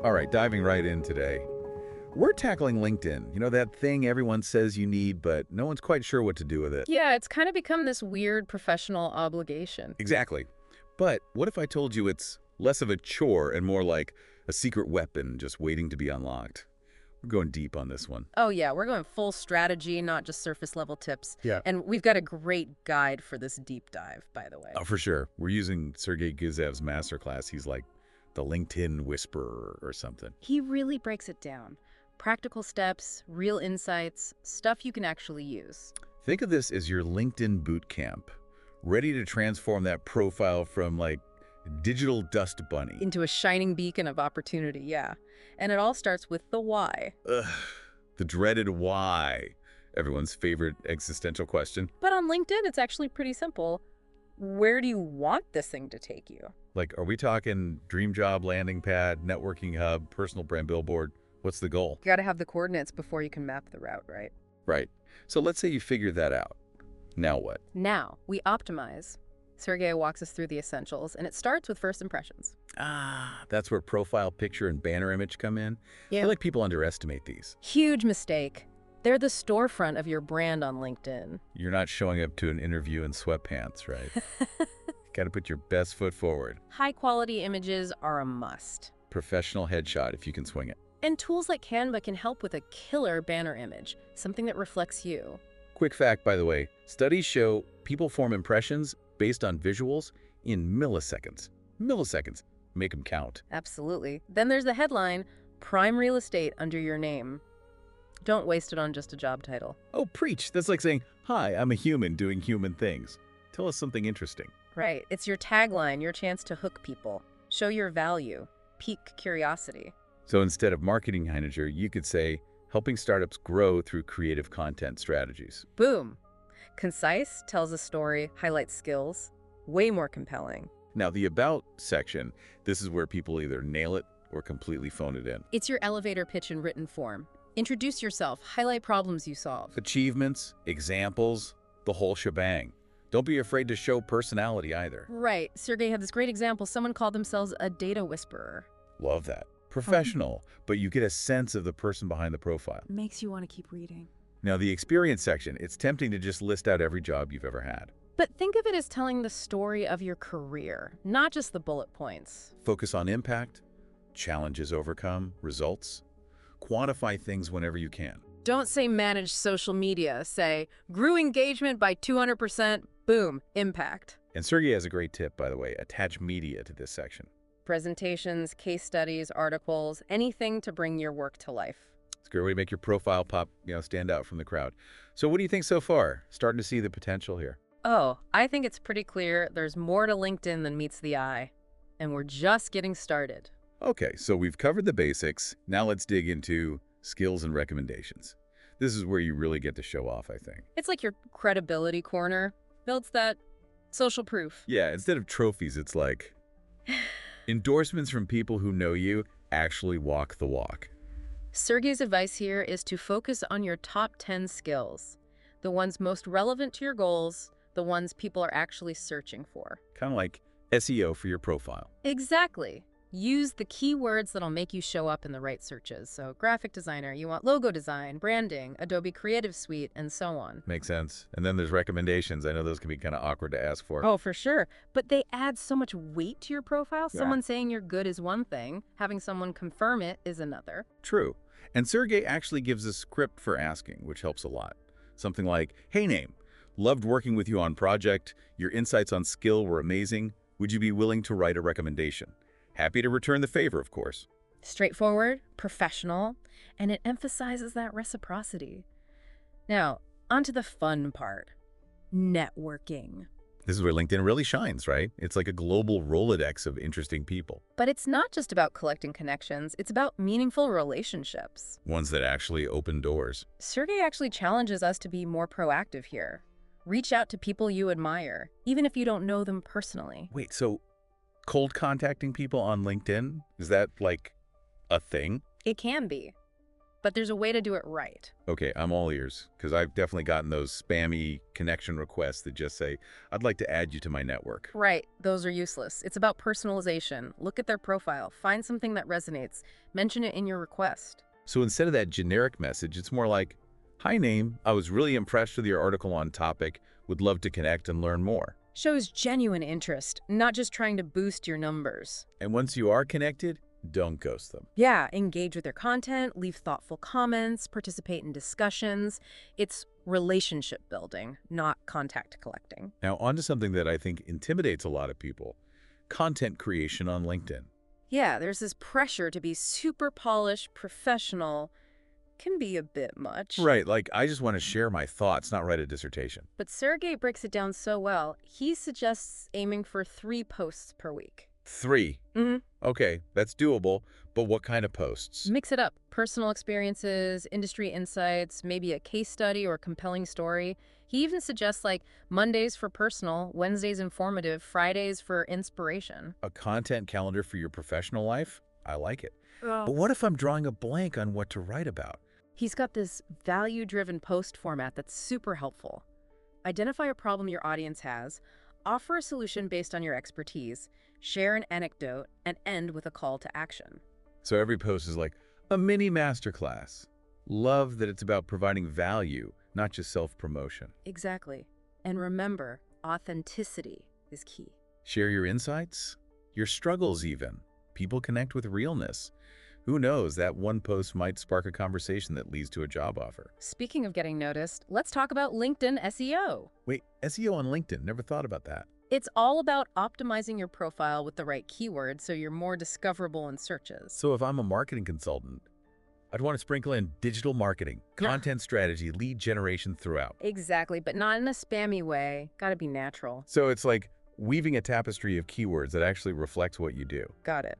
All right, diving right in today. We're tackling LinkedIn. You know, that thing everyone says you need, but no one's quite sure what to do with it. Yeah, it's kind of become this weird professional obligation. Exactly. But what if I told you it's less of a chore and more like a secret weapon just waiting to be unlocked? We're going deep on this one. Oh yeah, we're going full strategy, not just surface level tips. Yeah. And we've got a great guide for this deep dive, by the way. Oh, for sure. We're using Sergey Gizev's Masterclass. He's like the LinkedIn whisperer or something. He really breaks it down. Practical steps, real insights, stuff you can actually use. Think of this as your LinkedIn boot camp, ready to transform that profile from like digital dust bunny. Into a shining beacon of opportunity, yeah. And it all starts with the why. Ugh, the dreaded why. Everyone's favorite existential question. But on LinkedIn, it's actually pretty simple. Where do you want this thing to take you? Like, are we talking dream job, landing pad, networking hub, personal brand billboard? What's the goal? You gotta have the coordinates before you can map the route, right? Right. So let's say you figure that out. Now what? Now, we optimize. Sergey walks us through the essentials, and it starts with first impressions. Ah, that's where profile picture and banner image come in. I Yeah. feel like people underestimate these. Huge mistake. They're the storefront of your brand on LinkedIn. You're not showing up to an interview in sweatpants, right? Got to put your best foot forward. High-quality images are a must. Professional headshot if you can swing it. And tools like Canva can help with a killer banner image, something that reflects you. Quick fact, by the way, studies show people form impressions based on visuals in milliseconds. Milliseconds. Make them count. Absolutely. Then there's the headline, Prime Real Estate under your name. Don't waste it on just a job title. Oh, preach. That's like saying, hi, I'm a human doing human things. Tell us something interesting. Right. It's your tagline, your chance to hook people. Show your value. Pique curiosity. So instead of marketing manager, you could say, helping startups grow through creative content strategies. Boom. Concise, tells a story, highlights skills. Way more compelling. Now, the About section, this is where people either nail it or completely phone it in. It's your elevator pitch in written form. Introduce yourself, highlight problems you solve. Achievements, examples, the whole shebang. Don't be afraid to show personality either. Right. Sergey had this great example. Someone called themselves a data whisperer. Love that. Professional, but you get a sense of the person behind the profile. Makes you want to keep reading. Now, the experience section, it's tempting to just list out every job you've ever had. But think of it as telling the story of your career, not just the bullet points. Focus on impact, challenges overcome, results. Quantify things whenever you can. Don't say manage social media. Say, grew engagement by 200%, boom, impact. And Sergey has a great tip, by the way. Attach media to this section. Presentations, case studies, articles, anything to bring your work to life. It's a great way to make your profile pop, stand out from the crowd. So what do you think so far? Starting to see the potential here. Oh, I think it's pretty clear there's more to LinkedIn than meets the eye. And we're just getting started. Okay, so we've covered the basics. Now let's dig into skills and recommendations. This is where you really get to show off, I think. It's like your credibility corner. Builds that social proof. Yeah, instead of trophies, it's like endorsements from people who know you actually walk the walk. Sergey's advice here is to focus on your top 10 skills, the ones most relevant to your goals, the ones people are actually searching for. Kind of like SEO for your profile. Exactly. Use the keywords that'll make you show up in the right searches. So graphic designer, you want logo design, branding, Adobe Creative Suite, and so on. Makes sense. And then there's recommendations. I know those can be kind of awkward to ask for. Oh, for sure. But they add so much weight to your profile. Yeah. Someone saying you're good is one thing. Having someone confirm it is another. True. And Sergey actually gives a script for asking, which helps a lot. Something like, hey name, loved working with you on project. Your insights on skill were amazing. Would you be willing to write a recommendation? Happy to return the favor, of course. Straightforward, professional, and it emphasizes that reciprocity. Now, onto the fun part, networking. This is where LinkedIn really shines, right? It's like a global Rolodex of interesting people. But it's not just about collecting connections, it's about meaningful relationships. Ones that actually open doors. Sergey actually challenges us to be more proactive here. Reach out to people you admire, even if you don't know them personally. Wait, so cold contacting people on LinkedIn? Is that like a thing? It can be. but there's a way to do it right. Okay, I'm all ears, because I've definitely gotten those spammy connection requests that just say, I'd like to add you to my network. Right, those are useless. It's about personalization. Look at their profile, find something that resonates, mention it in your request. So instead of that generic message, it's more like, hi name, I was really impressed with your article on topic, would love to connect and learn more. Shows genuine interest, not just trying to boost your numbers. And once you are connected, don't ghost them. Yeah, engage with their content, leave thoughtful comments, participate in discussions. It's relationship building, not contact collecting. Now, on to something that I think intimidates a lot of people, content creation on LinkedIn. Yeah, there's this pressure to be super polished, professional. Can be a bit much. Right, like I just want to share my thoughts, not write a dissertation. But Sergey breaks it down so well. He suggests aiming for 3 posts per week. 3. Mm-hmm. Okay, that's doable, but what kind of posts? Mix it up. Personal experiences, industry insights, maybe a case study or compelling story. He even suggests like Mondays for personal, Wednesdays informative, Fridays for inspiration. A content calendar for your professional life? I like it. Oh. But what if I'm drawing a blank on what to write about? He's got this value-driven post format that's super helpful. Identify a problem your audience has, offer a solution based on your expertise, share an anecdote, and end with a call to action. So every post is like a mini masterclass. Love that it's about providing value, not just self-promotion. Exactly. And remember, authenticity is key. Share your insights, your struggles even. People connect with realness. Who knows, that one post might spark a conversation that leads to a job offer. Speaking of getting noticed, let's talk about LinkedIn SEO. Wait, SEO on LinkedIn, never thought about that. It's all about optimizing your profile with the right keywords so you're more discoverable in searches. So if I'm a marketing consultant, I'd want to sprinkle in digital marketing, content strategy, lead generation throughout. Exactly, but not in a spammy way. Gotta be natural. So it's like weaving a tapestry of keywords that actually reflects what you do. Got it.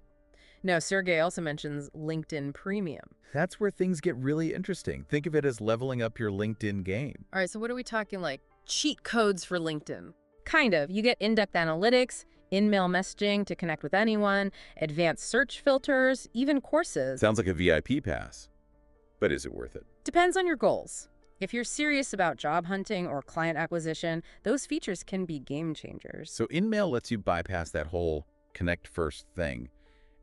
Now, Sergey also mentions LinkedIn Premium. That's where things get really interesting. Think of it as leveling up your LinkedIn game. All right, so what are we talking like? Cheat codes for LinkedIn. Kind of. You get in-depth analytics, in-mail messaging to connect with anyone, advanced search filters, even courses. Sounds like a VIP pass. But is it worth it? Depends on your goals. If you're serious about job hunting or client acquisition, those features can be game changers. So InMail lets you bypass that whole connect first thing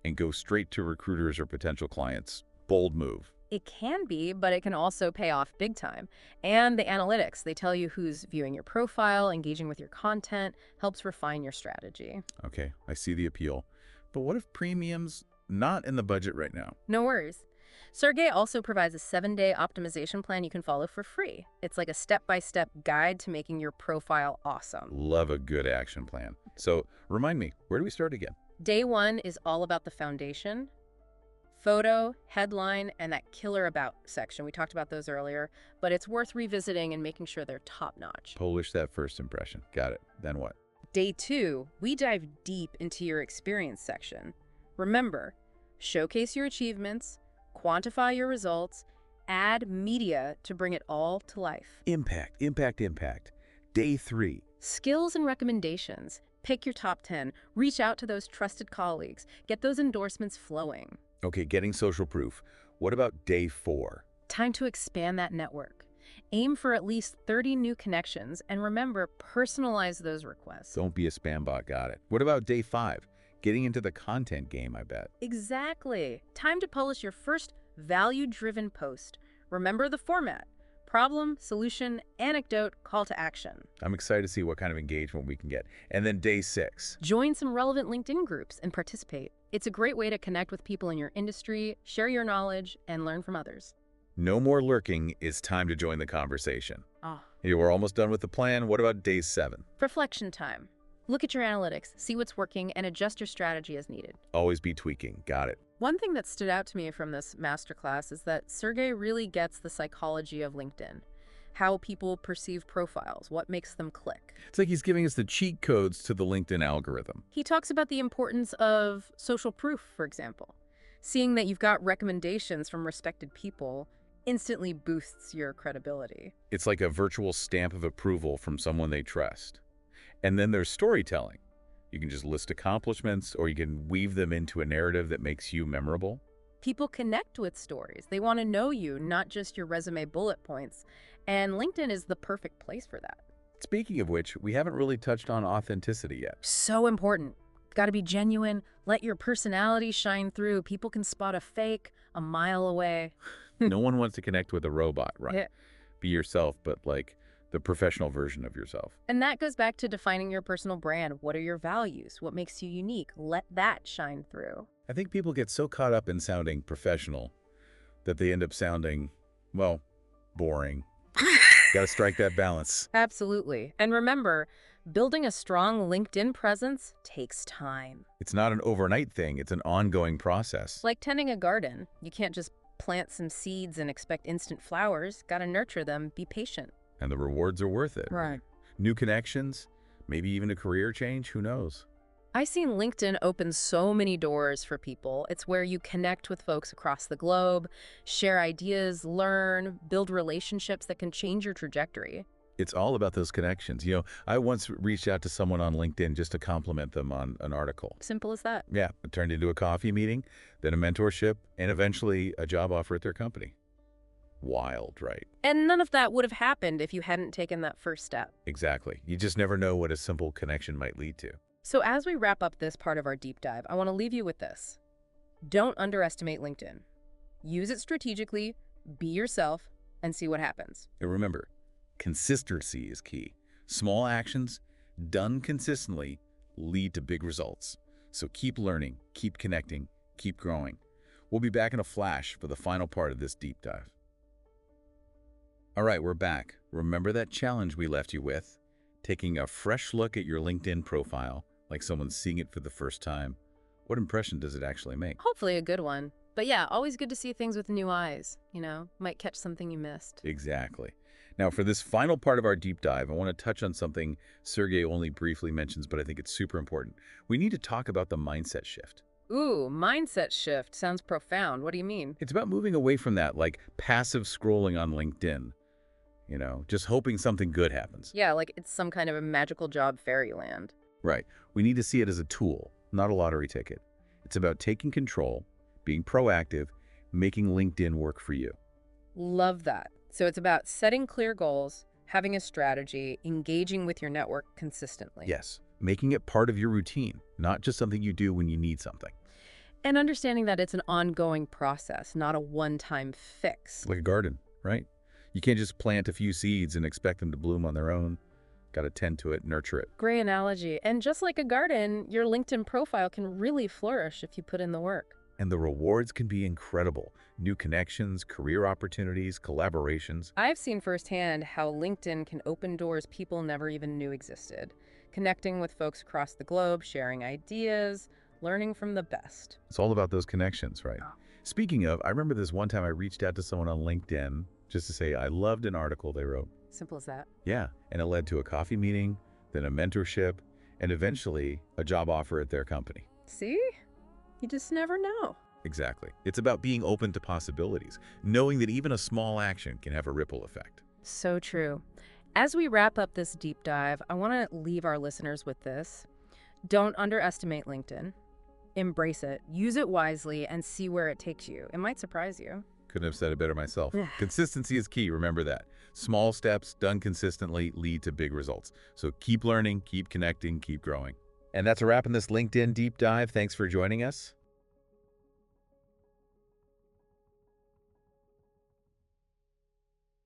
and go straight to recruiters or potential clients. Bold move. It can be, but it can also pay off big time. And the analytics, they tell you who's viewing your profile, engaging with your content, helps refine your strategy. Okay, I see the appeal. But what if premium's not in the budget right now? No worries. Sergey also provides a 7-day optimization plan you can follow for free. It's like a step-by-step guide to making your profile awesome. Love a good action plan. So remind me, where do we start again? Day 1 is all about the foundation, photo, headline, and that killer about section. We talked about those earlier, but it's worth revisiting and making sure they're top-notch. Polish that first impression. Got it. Then what? Day 2, we dive deep into your experience section. Remember, showcase your achievements, quantify your results, add media to bring it all to life. Impact, impact, impact. Day 3. Skills and recommendations. Pick your top 10. Reach out to those trusted colleagues. Get those endorsements flowing. Okay, getting social proof. What about day 4? Time to expand that network. Aim for at least 30 new connections, and remember, personalize those requests. Don't be a spam bot, got it. What about day 5? Getting into the content game, I bet. Exactly. Time to publish your first value-driven post. Remember the format. Problem, solution, anecdote, call to action. I'm excited to see what kind of engagement we can get. And then day 6. Join some relevant LinkedIn groups and participate. It's a great way to connect with people in your industry, share your knowledge, and learn from others. No more lurking. It's time to join the conversation. Oh. Hey, we're almost done with the plan. What about day 7? Reflection time. Look at your analytics, see what's working, and adjust your strategy as needed. Always be tweaking. Got it. One thing that stood out to me from this masterclass is that Sergey really gets the psychology of LinkedIn, how people perceive profiles, what makes them click. It's like he's giving us the cheat codes to the LinkedIn algorithm. He talks about the importance of social proof, for example. Seeing that you've got recommendations from respected people instantly boosts your credibility. It's like a virtual stamp of approval from someone they trust. And then there's storytelling. You can just list accomplishments, or you can weave them into a narrative that makes you memorable. People connect with stories. They want to know you, not just your resume bullet points. And LinkedIn is the perfect place for that. Speaking of which, we haven't really touched on authenticity yet. So important. Got to be genuine. Let your personality shine through. People can spot a fake a mile away. No one wants to connect with a robot, right? Yeah. Be yourself, but like the professional version of yourself. And that goes back to defining your personal brand. What are your values? What makes you unique? Let that shine through. I think people get so caught up in sounding professional that they end up sounding, well, boring. Got to strike that balance. Absolutely. And remember, building a strong LinkedIn presence takes time. It's not an overnight thing. It's an ongoing process. Like tending a garden. You can't just plant some seeds and expect instant flowers. Got to nurture them. Be patient. And the rewards are worth it. Right. New connections, maybe even a career change, who knows? I've seen LinkedIn open so many doors for people. It's where you connect with folks across the globe, share ideas, learn, build relationships that can change your trajectory. It's all about those connections. You know, I once reached out to someone on LinkedIn just to compliment them on an article. Simple as that. Yeah, it turned into a coffee meeting, then a mentorship, and eventually a job offer at their company. Wild, right? And none of that would have happened if you hadn't taken that first step. Exactly. You just never know what a simple connection might lead to. So as we wrap up this part of our deep dive, I want to leave you with this. Don't underestimate LinkedIn. Use it strategically, be yourself, and see what happens. And remember, consistency is key. Small actions done consistently lead to big results. So keep learning, keep connecting, keep growing. We'll be back in a flash for the final part of this deep dive. All right, we're back. Remember that challenge we left you with? Taking a fresh look at your LinkedIn profile, like someone's seeing it for the first time. What impression does it actually make? Hopefully a good one. But yeah, always good to see things with new eyes. Might catch something you missed. Exactly. Now, for this final part of our deep dive, I want to touch on something Sergey only briefly mentions, but I think it's super important. We need to talk about the mindset shift. Ooh, mindset shift. Sounds profound. What do you mean? It's about moving away from that, like passive scrolling on LinkedIn. Just hoping something good happens. Yeah, like it's some kind of a magical job fairyland. Right. We need to see it as a tool, not a lottery ticket. It's about taking control, being proactive, making LinkedIn work for you. Love that. So it's about setting clear goals, having a strategy, engaging with your network consistently. Yes. Making it part of your routine, not just something you do when you need something. And understanding that it's an ongoing process, not a one-time fix. Like a garden, right? You can't just plant a few seeds and expect them to bloom on their own. Got to tend to it, nurture it. Great analogy. And just like a garden, your LinkedIn profile can really flourish if you put in the work. And the rewards can be incredible. New connections, career opportunities, collaborations. I've seen firsthand how LinkedIn can open doors people never even knew existed. Connecting with folks across the globe, sharing ideas, learning from the best. It's all about those connections, right? Speaking of, I remember this one time I reached out to someone on LinkedIn just to say I loved an article they wrote. Simple as that. Yeah, and it led to a coffee meeting, then a mentorship, and eventually a job offer at their company. See? You just never know. Exactly. It's about being open to possibilities, knowing that even a small action can have a ripple effect. So true. As we wrap up this deep dive, I want to leave our listeners with this. Don't underestimate LinkedIn. Embrace it, use it wisely, and see where it takes you. It might surprise you. Couldn't have said it better myself. Consistency is key, remember that. Small steps done consistently lead to big results. So keep learning, keep connecting, keep growing. And that's a wrap in this LinkedIn deep dive. Thanks for joining us.